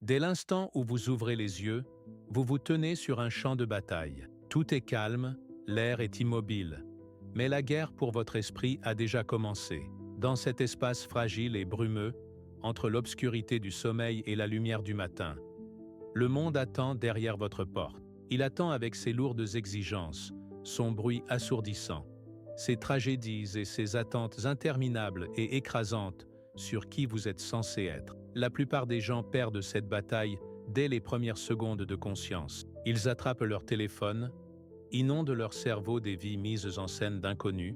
Dès l'instant où vous ouvrez les yeux, vous vous tenez sur un champ de bataille. Tout est calme, l'air est immobile. Mais la guerre pour votre esprit a déjà commencé. Dans cet espace fragile et brumeux, entre l'obscurité du sommeil et la lumière du matin, le monde attend derrière votre porte. Il attend avec ses lourdes exigences, son bruit assourdissant, ses tragédies et ses attentes interminables et écrasantes sur qui vous êtes censé être. La plupart des gens perdent cette bataille dès les premières secondes de conscience. Ils attrapent leur téléphone, inondent leur cerveau des vies mises en scène d'inconnus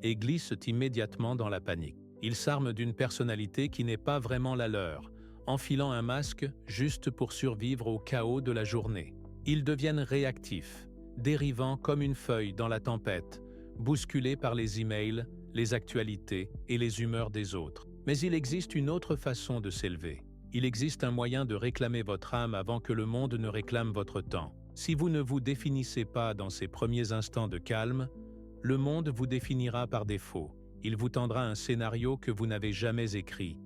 et glissent immédiatement dans la panique. Ils s'arment d'une personnalité qui n'est pas vraiment la leur, enfilant un masque juste pour survivre au chaos de la journée. Ils deviennent réactifs, dérivant comme une feuille dans la tempête, bousculés par les emails, les actualités et les humeurs des autres. Mais il existe une autre façon de s'élever. Il existe un moyen de réclamer votre âme avant que le monde ne réclame votre temps. Si vous ne vous définissez pas dans ces premiers instants de calme, le monde vous définira par défaut. Il vous tendra un scénario que vous n'avez jamais écrit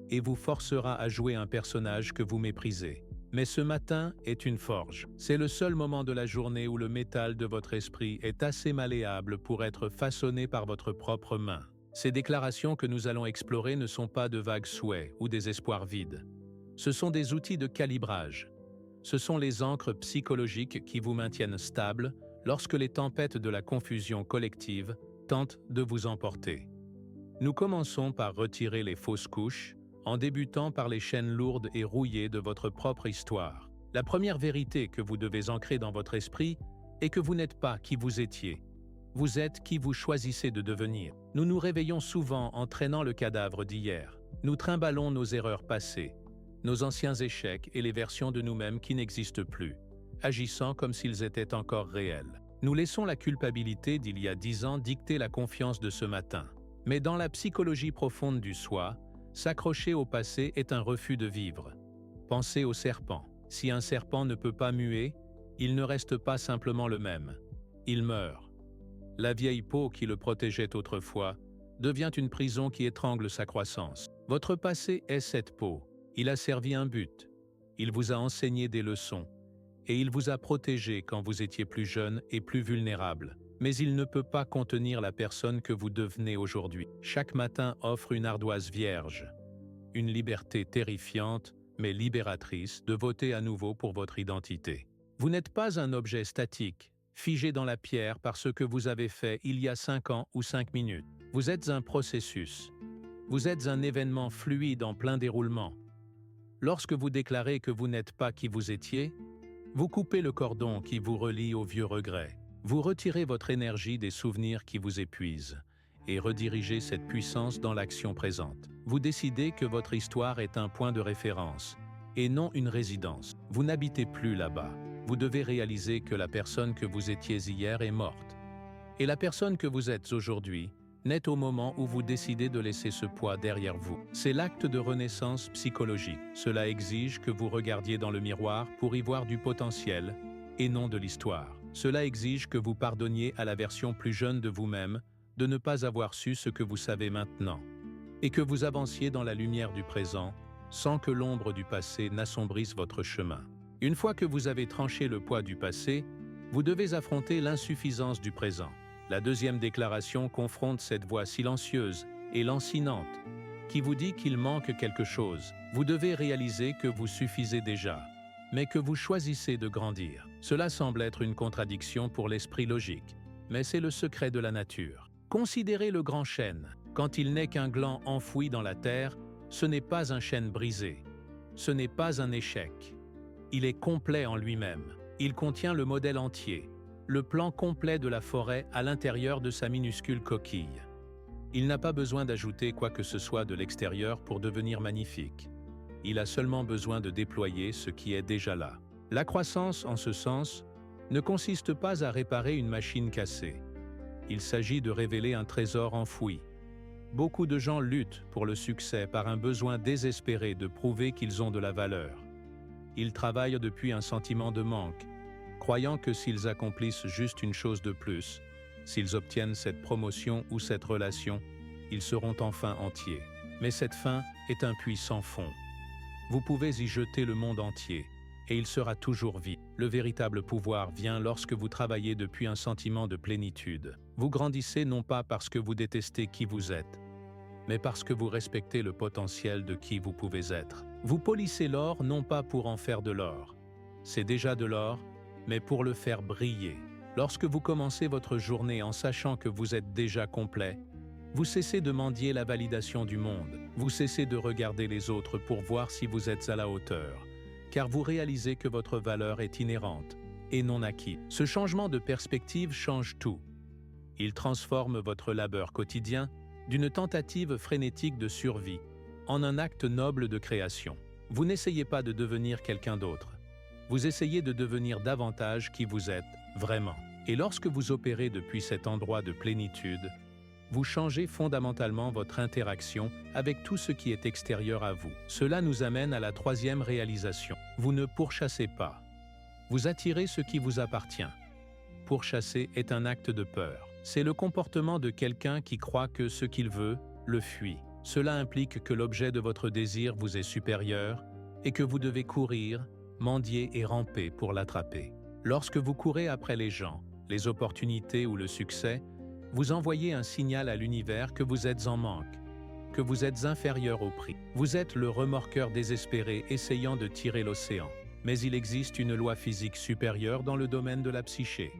et vous forcera à jouer un personnage que vous méprisez. Mais ce matin est une forge. C'est le seul moment de la journée où le métal de votre esprit est assez malléable pour être façonné par votre propre main. Ces déclarations que nous allons explorer ne sont pas de vagues souhaits ou des espoirs vides. Ce sont des outils de calibrage. Ce sont les ancres psychologiques qui vous maintiennent stable lorsque les tempêtes de la confusion collective tentent de vous emporter. Nous commençons par retirer les fausses couches, en débutant par les chaînes lourdes et rouillées de votre propre histoire. La première vérité que vous devez ancrer dans votre esprit est que vous n'êtes pas qui vous étiez. Vous êtes qui vous choisissez de devenir. Nous nous réveillons souvent en traînant le cadavre d'hier. Nous trimballons nos erreurs passées, nos anciens échecs et les versions de nous-mêmes qui n'existent plus, agissant comme s'ils étaient encore réels. Nous laissons la culpabilité d'il y a 10 ans dicter la confiance de ce matin. Mais dans la psychologie profonde du soi, s'accrocher au passé est un refus de vivre. Pensez au serpent. Si un serpent ne peut pas muer, il ne reste pas simplement le même. Il meurt. La vieille peau qui le protégeait autrefois devient une prison qui étrangle sa croissance. Votre passé est cette peau. Il a servi un but. Il vous a enseigné des leçons. Et il vous a protégé quand vous étiez plus jeune et plus vulnérable. Mais il ne peut pas contenir la personne que vous devenez aujourd'hui. Chaque matin offre une ardoise vierge, une liberté terrifiante, mais libératrice, de voter à nouveau pour votre identité. Vous n'êtes pas un objet statique, figé dans la pierre par ce que vous avez fait il y a 5 ans ou 5 minutes. Vous êtes un processus. Vous êtes un événement fluide en plein déroulement. Lorsque vous déclarez que vous n'êtes pas qui vous étiez, vous coupez le cordon qui vous relie aux vieux regrets. Vous retirez votre énergie des souvenirs qui vous épuisent et redirigez cette puissance dans l'action présente. Vous décidez que votre histoire est un point de référence et non une résidence. Vous n'habitez plus là-bas. Vous devez réaliser que la personne que vous étiez hier est morte. Et la personne que vous êtes aujourd'hui naît au moment où vous décidez de laisser ce poids derrière vous. C'est l'acte de renaissance psychologique. Cela exige que vous regardiez dans le miroir pour y voir du potentiel et non de l'histoire. Cela exige que vous pardonniez à la version plus jeune de vous-même de ne pas avoir su ce que vous savez maintenant, et que vous avanciez dans la lumière du présent sans que l'ombre du passé n'assombrisse votre chemin. Une fois que vous avez tranché le poids du passé, vous devez affronter l'insuffisance du présent. La deuxième déclaration confronte cette voix silencieuse et lancinante qui vous dit qu'il manque quelque chose. Vous devez réaliser que vous suffisez déjà, mais que vous choisissez de grandir. Cela semble être une contradiction pour l'esprit logique, mais c'est le secret de la nature. Considérez le grand chêne. Quand il n'est qu'un gland enfoui dans la terre, ce n'est pas un chêne brisé. Ce n'est pas un échec. Il est complet en lui-même. Il contient le modèle entier, le plan complet de la forêt à l'intérieur de sa minuscule coquille. Il n'a pas besoin d'ajouter quoi que ce soit de l'extérieur pour devenir magnifique. Il a seulement besoin de déployer ce qui est déjà là. La croissance, en ce sens, ne consiste pas à réparer une machine cassée. Il s'agit de révéler un trésor enfoui. Beaucoup de gens luttent pour le succès par un besoin désespéré de prouver qu'ils ont de la valeur. Ils travaillent depuis un sentiment de manque, croyant que s'ils accomplissent juste une chose de plus, s'ils obtiennent cette promotion ou cette relation, ils seront enfin entiers. Mais cette fin est un puits sans fond. Vous pouvez y jeter le monde entier, et il sera toujours vide. Le véritable pouvoir vient lorsque vous travaillez depuis un sentiment de plénitude. Vous grandissez non pas parce que vous détestez qui vous êtes, mais parce que vous respectez le potentiel de qui vous pouvez être. Vous polissez l'or non pas pour en faire de l'or. C'est déjà de l'or, mais pour le faire briller. Lorsque vous commencez votre journée en sachant que vous êtes déjà complet, vous cessez de mendier la validation du monde. Vous cessez de regarder les autres pour voir si vous êtes à la hauteur, car vous réalisez que votre valeur est inhérente et non acquise. Ce changement de perspective change tout. Il transforme votre labeur quotidien d'une tentative frénétique de survie en un acte noble de création. Vous n'essayez pas de devenir quelqu'un d'autre. Vous essayez de devenir davantage qui vous êtes vraiment. Et lorsque vous opérez depuis cet endroit de plénitude, vous changez fondamentalement votre interaction avec tout ce qui est extérieur à vous. Cela nous amène à la troisième réalisation. Vous ne pourchassez pas. Vous attirez ce qui vous appartient. Pourchasser est un acte de peur. C'est le comportement de quelqu'un qui croit que ce qu'il veut, le fuit. Cela implique que l'objet de votre désir vous est supérieur et que vous devez courir, mendier et ramper pour l'attraper. Lorsque vous courez après les gens, les opportunités ou le succès, vous envoyez un signal à l'univers que vous êtes en manque, que vous êtes inférieur au prix. Vous êtes le remorqueur désespéré essayant de tirer l'océan. Mais il existe une loi physique supérieure dans le domaine de la psyché.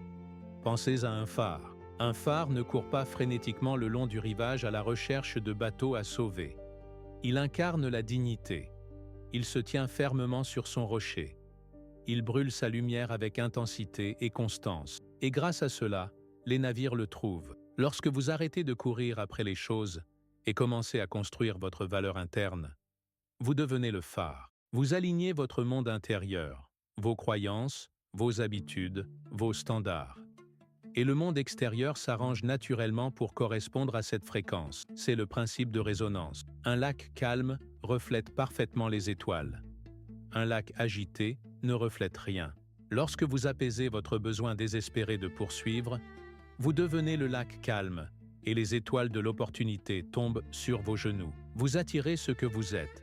Pensez à un phare. Un phare ne court pas frénétiquement le long du rivage à la recherche de bateaux à sauver. Il incarne la dignité. Il se tient fermement sur son rocher. Il brûle sa lumière avec intensité et constance. Et grâce à cela, les navires le trouvent. Lorsque vous arrêtez de courir après les choses et commencez à construire votre valeur interne, vous devenez le phare. Vous alignez votre monde intérieur, vos croyances, vos habitudes, vos standards. Et le monde extérieur s'arrange naturellement pour correspondre à cette fréquence. C'est le principe de résonance. Un lac calme reflète parfaitement les étoiles. Un lac agité ne reflète rien. Lorsque vous apaisez votre besoin désespéré de poursuivre, vous devenez le lac calme, et les étoiles de l'opportunité tombent sur vos genoux. Vous attirez ce que vous êtes,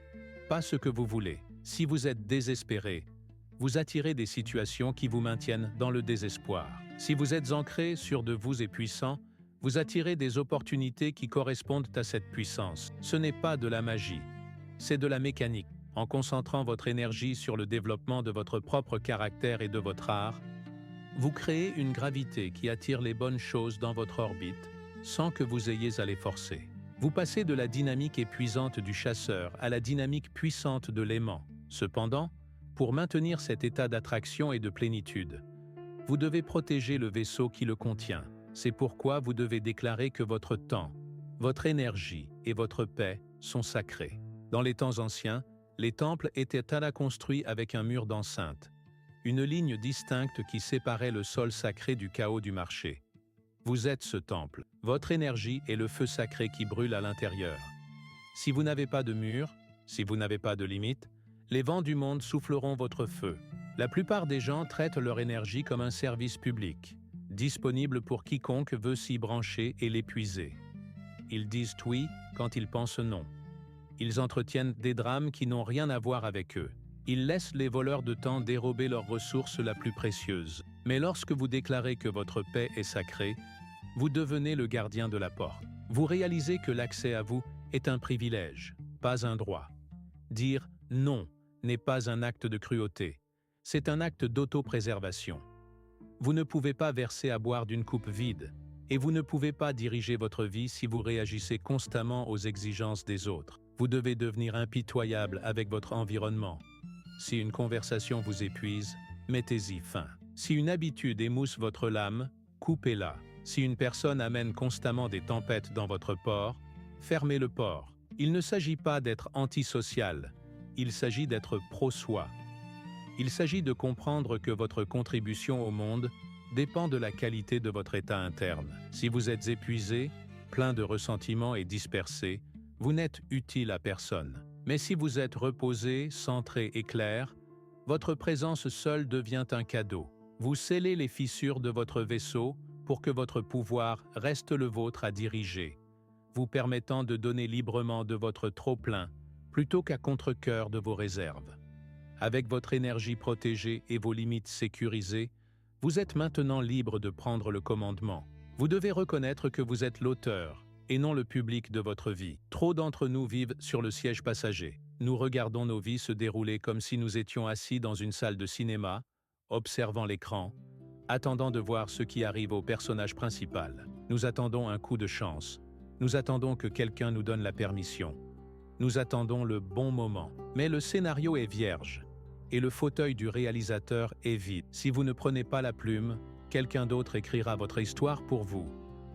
pas ce que vous voulez. Si vous êtes désespéré, vous attirez des situations qui vous maintiennent dans le désespoir. Si vous êtes ancré sur de vous et puissant, vous attirez des opportunités qui correspondent à cette puissance. Ce n'est pas de la magie, c'est de la mécanique. En concentrant votre énergie sur le développement de votre propre caractère et de votre art, vous créez une gravité qui attire les bonnes choses dans votre orbite, sans que vous ayez à les forcer. Vous passez de la dynamique épuisante du chasseur à la dynamique puissante de l'aimant. Cependant, pour maintenir cet état d'attraction et de plénitude, vous devez protéger le vaisseau qui le contient. C'est pourquoi vous devez déclarer que votre temps, votre énergie et votre paix sont sacrés. Dans les temps anciens, les temples étaient construits avec un mur d'enceinte, une ligne distincte qui séparait le sol sacré du chaos du marché. Vous êtes ce temple. Votre énergie est le feu sacré qui brûle à l'intérieur. Si vous n'avez pas de mur, si vous n'avez pas de limite, les vents du monde souffleront votre feu. La plupart des gens traitent leur énergie comme un service public, disponible pour quiconque veut s'y brancher et l'épuiser. Ils disent oui quand ils pensent non. Ils entretiennent des drames qui n'ont rien à voir avec eux. Ils laissent les voleurs de temps dérober leur ressource la plus précieuse. Mais lorsque vous déclarez que votre paix est sacrée, vous devenez le gardien de la porte. Vous réalisez que l'accès à vous est un privilège, pas un droit. Dire non n'est pas un acte de cruauté, c'est un acte d'autopréservation. Vous ne pouvez pas verser à boire d'une coupe vide, et vous ne pouvez pas diriger votre vie si vous réagissez constamment aux exigences des autres. Vous devez devenir impitoyable avec votre environnement. Si une conversation vous épuise, mettez-y fin. Si une habitude émousse votre lame, coupez-la. Si une personne amène constamment des tempêtes dans votre port, fermez le port. Il ne s'agit pas d'être antisocial, il s'agit d'être pro-soi. Il s'agit de comprendre que votre contribution au monde dépend de la qualité de votre état interne. Si vous êtes épuisé, plein de ressentiments et dispersé, vous n'êtes utile à personne. Mais si vous êtes reposé, centré et clair, votre présence seule devient un cadeau. Vous scellez les fissures de votre vaisseau pour que votre pouvoir reste le vôtre à diriger, vous permettant de donner librement de votre trop-plein, plutôt qu'à contre-cœur de vos réserves. Avec votre énergie protégée et vos limites sécurisées, vous êtes maintenant libre de prendre le commandement. Vous devez reconnaître que vous êtes l'auteur et non le public de votre vie. Trop d'entre nous vivent sur le siège passager. Nous regardons nos vies se dérouler comme si nous étions assis dans une salle de cinéma, observant l'écran, attendant de voir ce qui arrive au personnage principal. Nous attendons un coup de chance. Nous attendons que quelqu'un nous donne la permission. Nous attendons le bon moment. Mais le scénario est vierge et le fauteuil du réalisateur est vide. Si vous ne prenez pas la plume, quelqu'un d'autre écrira votre histoire pour vous.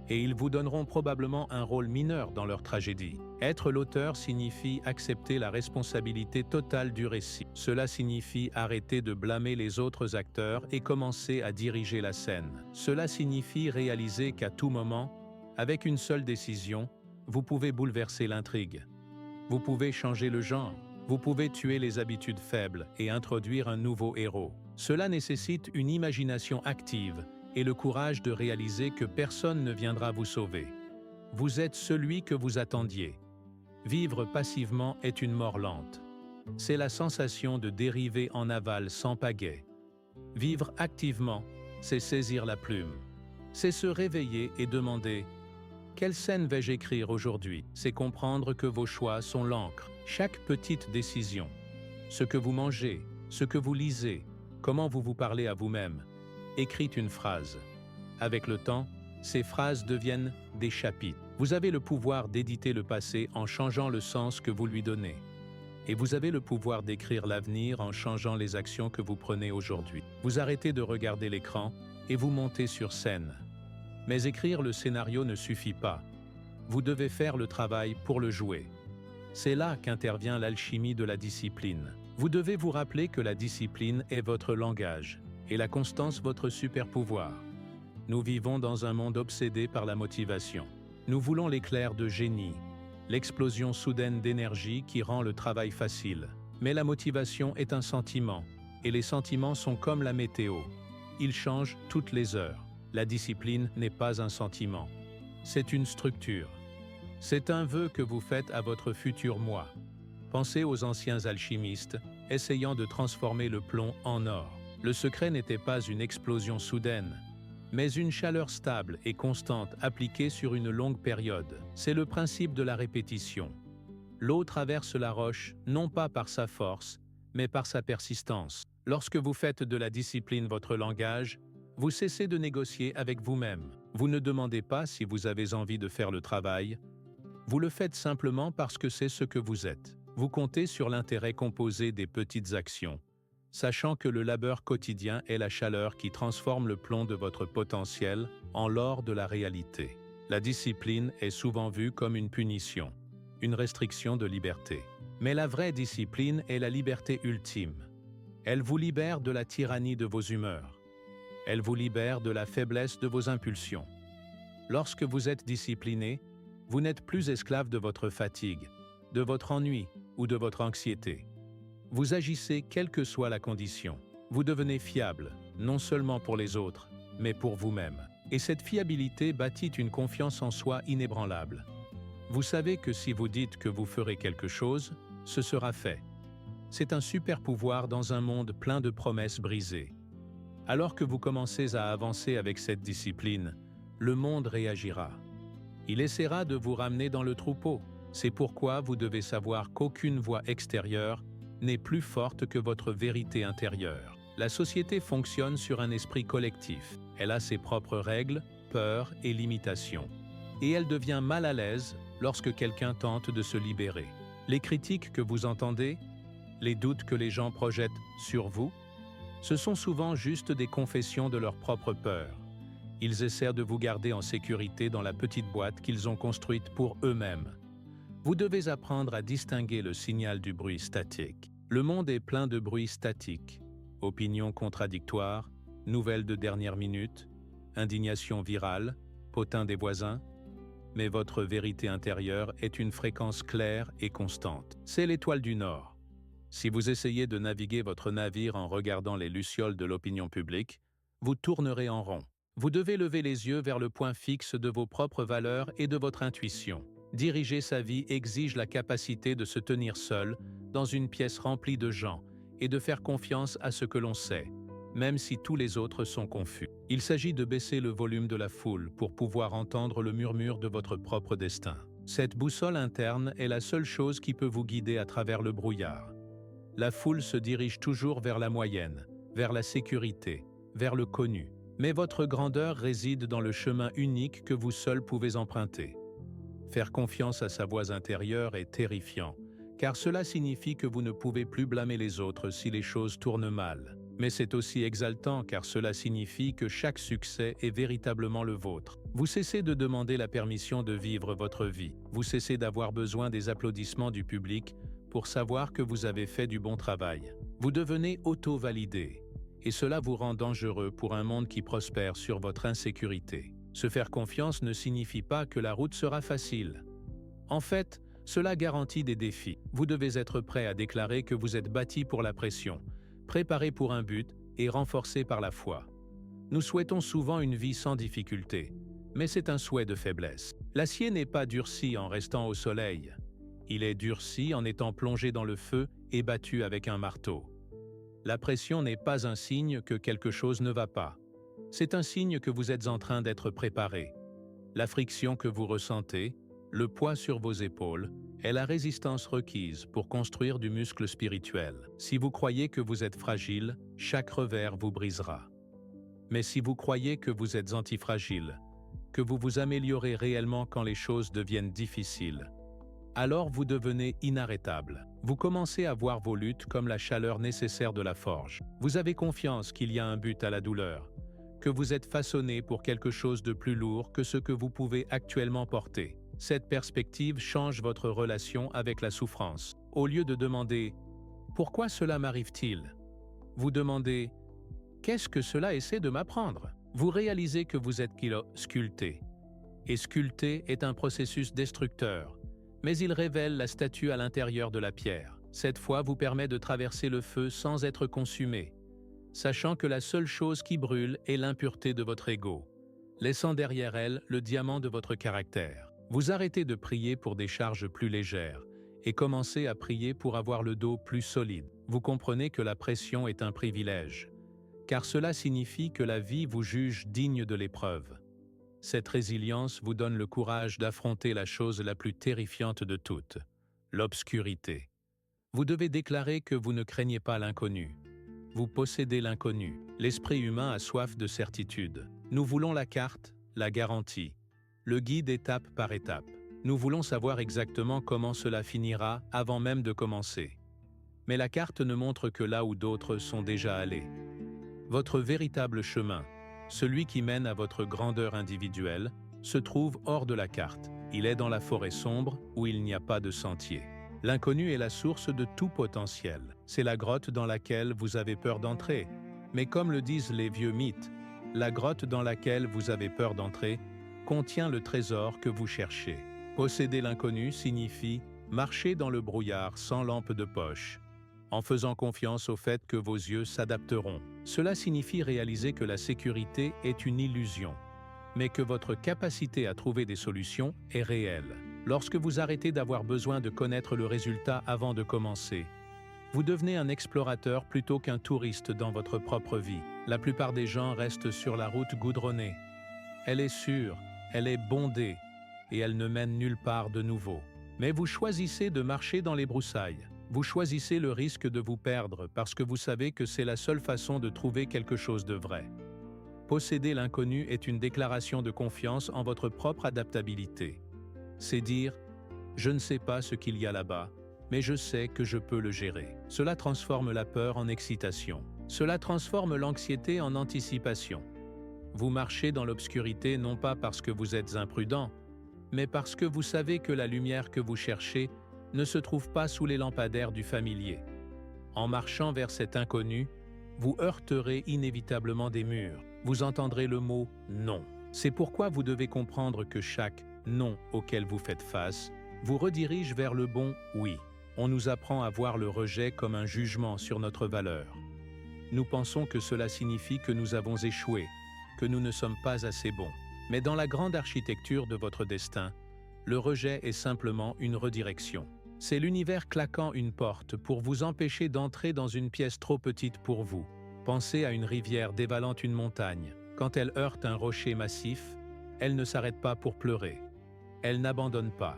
Et ils vous donneront probablement un rôle mineur dans leur tragédie. Être l'auteur signifie accepter la responsabilité totale du récit. Cela signifie arrêter de blâmer les autres acteurs et commencer à diriger la scène. Cela signifie réaliser qu'à tout moment, avec une seule décision, vous pouvez bouleverser l'intrigue. Vous pouvez changer le genre. Vous pouvez tuer les habitudes faibles et introduire un nouveau héros. Cela nécessite une imagination active et le courage de réaliser que personne ne viendra vous sauver. Vous êtes celui que vous attendiez. Vivre passivement est une mort lente. C'est la sensation de dériver en aval sans pagaie. Vivre activement, c'est saisir la plume. C'est se réveiller et demander « Quelle scène vais-je écrire aujourd'hui ?» C'est comprendre que vos choix sont l'encre. Chaque petite décision, ce que vous mangez, ce que vous lisez, comment vous vous parlez à vous-même, écrit une phrase. Avec le temps, ces phrases deviennent des chapitres. Vous avez le pouvoir d'éditer le passé en changeant le sens que vous lui donnez. Et vous avez le pouvoir d'écrire l'avenir en changeant les actions que vous prenez aujourd'hui. Vous arrêtez de regarder l'écran et vous montez sur scène. Mais écrire le scénario ne suffit pas. Vous devez faire le travail pour le jouer. C'est là qu'intervient l'alchimie de la discipline. Vous devez vous rappeler que la discipline est votre langage et la constance votre super-pouvoir. Nous vivons dans un monde obsédé par la motivation. Nous voulons l'éclair de génie, l'explosion soudaine d'énergie qui rend le travail facile. Mais la motivation est un sentiment, et les sentiments sont comme la météo. Ils changent toutes les heures. La discipline n'est pas un sentiment. C'est une structure. C'est un vœu que vous faites à votre futur moi. Pensez aux anciens alchimistes, essayant de transformer le plomb en or. Le secret n'était pas une explosion soudaine, mais une chaleur stable et constante appliquée sur une longue période. C'est le principe de la répétition. L'eau traverse la roche non pas par sa force, mais par sa persistance. Lorsque vous faites de la discipline votre langage, vous cessez de négocier avec vous-même. Vous ne demandez pas si vous avez envie de faire le travail. Vous le faites simplement parce que c'est ce que vous êtes. Vous comptez sur l'intérêt composé des petites actions, sachant que le labeur quotidien est la chaleur qui transforme le plomb de votre potentiel en l'or de la réalité. La discipline est souvent vue comme une punition, une restriction de liberté. Mais la vraie discipline est la liberté ultime. Elle vous libère de la tyrannie de vos humeurs. Elle vous libère de la faiblesse de vos impulsions. Lorsque vous êtes discipliné, vous n'êtes plus esclave de votre fatigue, de votre ennui ou de votre anxiété. Vous agissez quelle que soit la condition. Vous devenez fiable, non seulement pour les autres, mais pour vous-même. Et cette fiabilité bâtit une confiance en soi inébranlable. Vous savez que si vous dites que vous ferez quelque chose, ce sera fait. C'est un super pouvoir dans un monde plein de promesses brisées. Alors que vous commencez à avancer avec cette discipline, le monde réagira. Il essaiera de vous ramener dans le troupeau. C'est pourquoi vous devez savoir qu'aucune voix extérieure n'est plus forte que votre vérité intérieure. La société fonctionne sur un esprit collectif. Elle a ses propres règles, peurs et limitations. Et elle devient mal à l'aise lorsque quelqu'un tente de se libérer. Les critiques que vous entendez, les doutes que les gens projettent sur vous, ce sont souvent juste des confessions de leurs propres peurs. Ils essaient de vous garder en sécurité dans la petite boîte qu'ils ont construite pour eux-mêmes. Vous devez apprendre à distinguer le signal du bruit statique. Le monde est plein de bruits statiques, opinions contradictoires, nouvelles de dernière minute, indignation virale, potin des voisins. Mais votre vérité intérieure est une fréquence claire et constante. C'est l'étoile du Nord. Si vous essayez de naviguer votre navire en regardant les lucioles de l'opinion publique, vous tournerez en rond. Vous devez lever les yeux vers le point fixe de vos propres valeurs et de votre intuition. Diriger sa vie exige la capacité de se tenir seul dans une pièce remplie de gens et de faire confiance à ce que l'on sait, même si tous les autres sont confus. Il s'agit de baisser le volume de la foule pour pouvoir entendre le murmure de votre propre destin. Cette boussole interne est la seule chose qui peut vous guider à travers le brouillard. La foule se dirige toujours vers la moyenne, vers la sécurité, vers le connu. Mais votre grandeur réside dans le chemin unique que vous seul pouvez emprunter. Faire confiance à sa voix intérieure est terrifiant, car cela signifie que vous ne pouvez plus blâmer les autres si les choses tournent mal. Mais c'est aussi exaltant car cela signifie que chaque succès est véritablement le vôtre. Vous cessez de demander la permission de vivre votre vie. Vous cessez d'avoir besoin des applaudissements du public pour savoir que vous avez fait du bon travail. Vous devenez auto-validé. Et cela vous rend dangereux pour un monde qui prospère sur votre insécurité. Se faire confiance ne signifie pas que la route sera facile. En fait, cela garantit des défis. Vous devez être prêt à déclarer que vous êtes bâti pour la pression, préparé pour un but et renforcé par la foi. Nous souhaitons souvent une vie sans difficulté, mais c'est un souhait de faiblesse. L'acier n'est pas durci en restant au soleil. Il est durci en étant plongé dans le feu et battu avec un marteau. La pression n'est pas un signe que quelque chose ne va pas. C'est un signe que vous êtes en train d'être préparé. La friction que vous ressentez, le poids sur vos épaules, est la résistance requise pour construire du muscle spirituel. Si vous croyez que vous êtes fragile, chaque revers vous brisera. Mais si vous croyez que vous êtes antifragile, que vous vous améliorez réellement quand les choses deviennent difficiles, alors vous devenez inarrêtable. Vous commencez à voir vos luttes comme la chaleur nécessaire de la forge. Vous avez confiance qu'il y a un but à la douleur, que vous êtes façonné pour quelque chose de plus lourd que ce que vous pouvez actuellement porter. Cette perspective change votre relation avec la souffrance. Au lieu de demander « Pourquoi cela m'arrive-t-il ?», vous demandez « Qu'est-ce que cela essaie de m'apprendre ?» Vous réalisez que vous êtes sculpté. Et sculpter est un processus destructeur, mais il révèle la statue à l'intérieur de la pierre. Cette foi vous permet de traverser le feu sans être consumé, sachant que la seule chose qui brûle est l'impureté de votre ego, laissant derrière elle le diamant de votre caractère. Vous arrêtez de prier pour des charges plus légères et commencez à prier pour avoir le dos plus solide. Vous comprenez que la pression est un privilège, car cela signifie que la vie vous juge digne de l'épreuve. Cette résilience vous donne le courage d'affronter la chose la plus terrifiante de toutes, l'obscurité. Vous devez déclarer que vous ne craignez pas l'inconnu. Vous possédez l'inconnu. L'esprit humain a soif de certitude. Nous voulons la carte, la garantie, le guide étape par étape. Nous voulons savoir exactement comment cela finira avant même de commencer. Mais la carte ne montre que là où d'autres sont déjà allés. Votre véritable chemin, celui qui mène à votre grandeur individuelle, se trouve hors de la carte. Il est dans la forêt sombre où il n'y a pas de sentier. L'inconnu est la source de tout potentiel. C'est la grotte dans laquelle vous avez peur d'entrer. Mais comme le disent les vieux mythes, la grotte dans laquelle vous avez peur d'entrer contient le trésor que vous cherchez. Posséder l'inconnu signifie marcher dans le brouillard sans lampe de poche, en faisant confiance au fait que vos yeux s'adapteront. Cela signifie réaliser que la sécurité est une illusion, mais que votre capacité à trouver des solutions est réelle. Lorsque vous arrêtez d'avoir besoin de connaître le résultat avant de commencer, vous devenez un explorateur plutôt qu'un touriste dans votre propre vie. La plupart des gens restent sur la route goudronnée. Elle est sûre, elle est bondée, et elle ne mène nulle part de nouveau. Mais vous choisissez de marcher dans les broussailles. Vous choisissez le risque de vous perdre parce que vous savez que c'est la seule façon de trouver quelque chose de vrai. Posséder l'inconnu est une déclaration de confiance en votre propre adaptabilité. C'est dire « Je ne sais pas ce qu'il y a là-bas, mais je sais que je peux le gérer ». Cela transforme la peur en excitation. Cela transforme l'anxiété en anticipation. Vous marchez dans l'obscurité non pas parce que vous êtes imprudent, mais parce que vous savez que la lumière que vous cherchez ne se trouve pas sous les lampadaires du familier. En marchant vers cet inconnu, vous heurterez inévitablement des murs. Vous entendrez le mot « non ». C'est pourquoi vous devez comprendre que chaque « non » auquel vous faites face vous redirige vers le bon « oui ». On nous apprend à voir le rejet comme un jugement sur notre valeur. Nous pensons que cela signifie que nous avons échoué, que nous ne sommes pas assez bons. Mais dans la grande architecture de votre destin, Le rejet est simplement une redirection. C'est l'univers claquant une porte pour vous empêcher d'entrer dans une pièce trop petite pour vous. Pensez à une rivière dévalant une montagne. Quand elle heurte un rocher massif, elle ne s'arrête pas pour pleurer. Elle n'abandonne pas.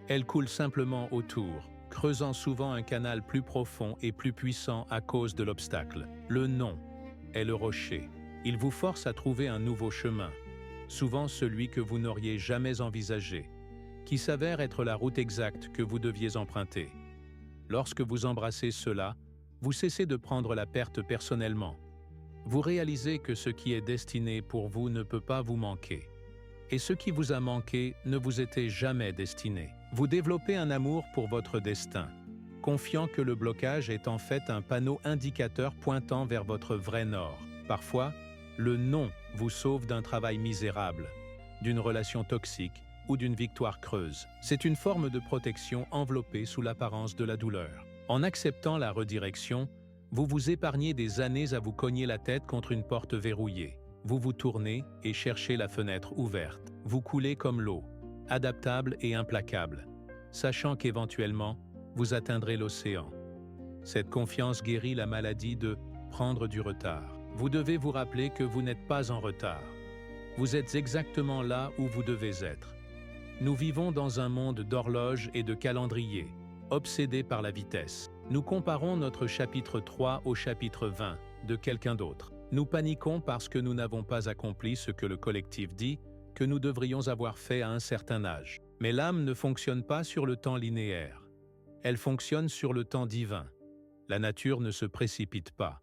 Elle coule simplement autour, creusant souvent un canal plus profond et plus puissant à cause de l'obstacle. Le non est le rocher. Il vous force à trouver un nouveau chemin, souvent celui que vous n'auriez jamais envisagé, qui s'avère être la route exacte que vous deviez emprunter. Lorsque vous embrassez cela, vous cessez de prendre la perte personnellement. Vous réalisez que ce qui est destiné pour vous ne peut pas vous manquer. Et ce qui vous a manqué ne vous était jamais destiné. Vous développez un amour pour votre destin, confiant que le blocage est en fait un panneau indicateur pointant vers votre vrai nord. Parfois, le non vous sauve d'un travail misérable, d'une relation toxique ou d'une victoire creuse. C'est une forme de protection enveloppée sous l'apparence de la douleur. En acceptant la redirection, vous vous épargnez des années à vous cogner la tête contre une porte verrouillée. Vous vous tournez et cherchez la fenêtre ouverte. Vous coulez comme l'eau, adaptable et implacable, sachant qu'éventuellement, vous atteindrez l'océan. Cette confiance guérit la maladie de prendre du retard. Vous devez vous rappeler que vous n'êtes pas en retard. Vous êtes exactement là où vous devez être. Nous vivons dans un monde d'horloges et de calendrier, obsédés par la vitesse. Nous comparons notre chapitre 3 au chapitre 20 de quelqu'un d'autre. Nous paniquons parce que nous n'avons pas accompli ce que le collectif dit que nous devrions avoir fait à un certain âge. Mais l'âme ne fonctionne pas sur le temps linéaire. Elle fonctionne sur le temps divin. La nature ne se précipite pas.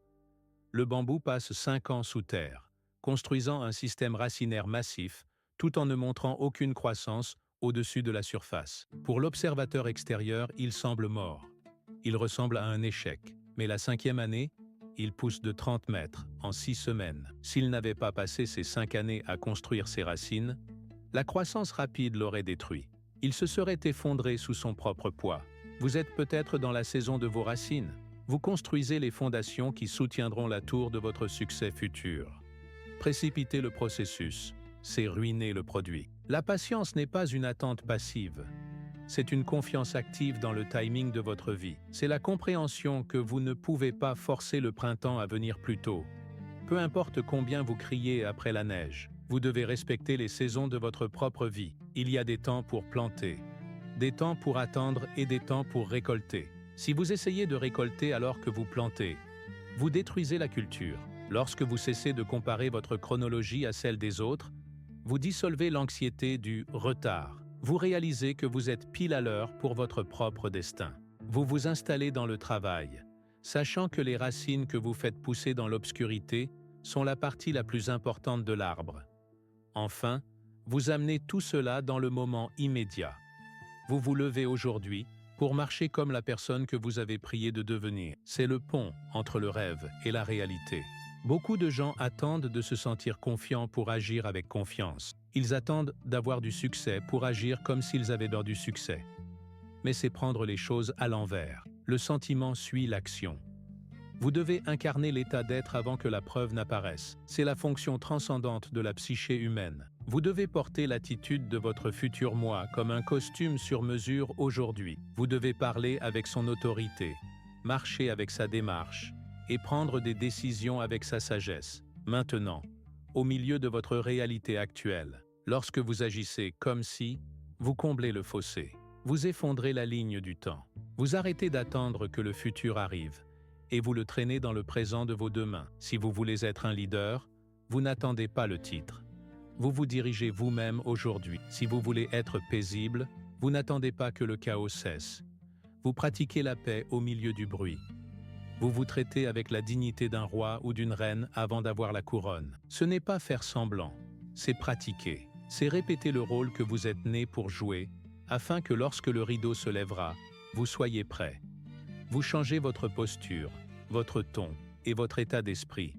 Le bambou passe 5 ans sous terre, construisant un système racinaire massif, tout en ne montrant aucune croissance au-dessus de la surface. Pour l'observateur extérieur, il semble mort. Il ressemble à un échec. Mais la 5e année, il pousse de 30 mètres en 6 semaines. S'il n'avait pas passé ces 5 années à construire ses racines, la croissance rapide l'aurait détruit. Il se serait effondré sous son propre poids. Vous êtes peut-être dans la saison de vos racines. Vous construisez les fondations qui soutiendront la tour de votre succès futur. Précipiter le processus, c'est ruiner le produit. La patience n'est pas une attente passive. C'est une confiance active dans le timing de votre vie. C'est la compréhension que vous ne pouvez pas forcer le printemps à venir plus tôt. Peu importe combien vous criez après la neige, vous devez respecter les saisons de votre propre vie. Il y a des temps pour planter, des temps pour attendre et des temps pour récolter. Si vous essayez de récolter alors que vous plantez, vous détruisez la culture. Lorsque vous cessez de comparer votre chronologie à celle des autres, vous dissolvez l'anxiété du retard. Vous réalisez que vous êtes pile à l'heure pour votre propre destin. Vous vous installez dans le travail, sachant que les racines que vous faites pousser dans l'obscurité sont la partie la plus importante de l'arbre. Enfin, vous amenez tout cela dans le moment immédiat. Vous vous levez aujourd'hui pour marcher comme la personne que vous avez prié de devenir. C'est le pont entre le rêve et la réalité. Beaucoup de gens attendent de se sentir confiants pour agir avec confiance. Ils attendent d'avoir du succès pour agir comme s'ils avaient eu du succès. Mais c'est prendre les choses à l'envers. Le sentiment suit l'action. Vous devez incarner l'état d'être avant que la preuve n'apparaisse. C'est la fonction transcendante de la psyché humaine. Vous devez porter l'attitude de votre futur moi comme un costume sur mesure aujourd'hui. Vous devez parler avec son autorité, marcher avec sa démarche et prendre des décisions avec sa sagesse. Maintenant, au milieu de votre réalité actuelle, lorsque vous agissez comme si, vous comblez le fossé. Vous effondrez la ligne du temps. Vous arrêtez d'attendre que le futur arrive et vous le traînez dans le présent de vos deux mains. Si vous voulez être un leader, vous n'attendez pas le titre. Vous vous dirigez vous-même aujourd'hui. Si vous voulez être paisible, vous n'attendez pas que le chaos cesse. Vous pratiquez la paix au milieu du bruit. Vous vous traitez avec la dignité d'un roi ou d'une reine avant d'avoir la couronne. Ce n'est pas faire semblant, c'est pratiquer. C'est répéter le rôle que vous êtes né pour jouer, afin que lorsque le rideau se lèvera, vous soyez prêt. Vous changez votre posture, votre ton et votre état d'esprit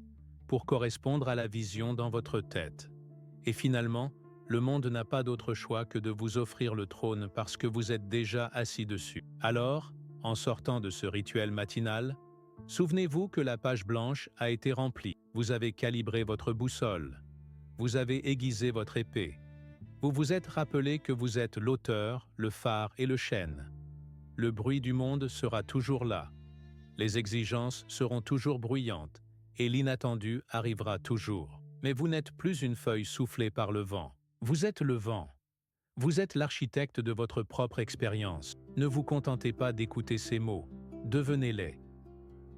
pour correspondre à la vision dans votre tête. Et finalement, le monde n'a pas d'autre choix que de vous offrir le trône parce que vous êtes déjà assis dessus. Alors, en sortant de ce rituel matinal, souvenez-vous que la page blanche a été remplie. Vous avez calibré votre boussole. Vous avez aiguisé votre épée. Vous vous êtes rappelé que vous êtes l'auteur, le phare et le chêne. Le bruit du monde sera toujours là. Les exigences seront toujours bruyantes et l'inattendu arrivera toujours. Mais vous n'êtes plus une feuille soufflée par le vent. Vous êtes le vent. Vous êtes l'architecte de votre propre expérience. Ne vous contentez pas d'écouter ces mots. Devenez-les.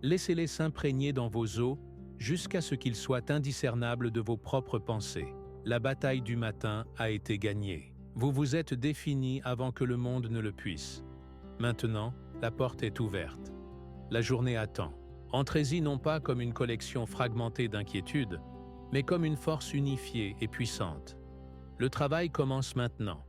Laissez-les s'imprégner dans vos os jusqu'à ce qu'ils soient indiscernables de vos propres pensées. La bataille du matin a été gagnée. Vous vous êtes défini avant que le monde ne le puisse. Maintenant, la porte est ouverte. La journée attend. Entrez-y non pas comme une collection fragmentée d'inquiétudes, mais comme une force unifiée et puissante. Le travail commence maintenant.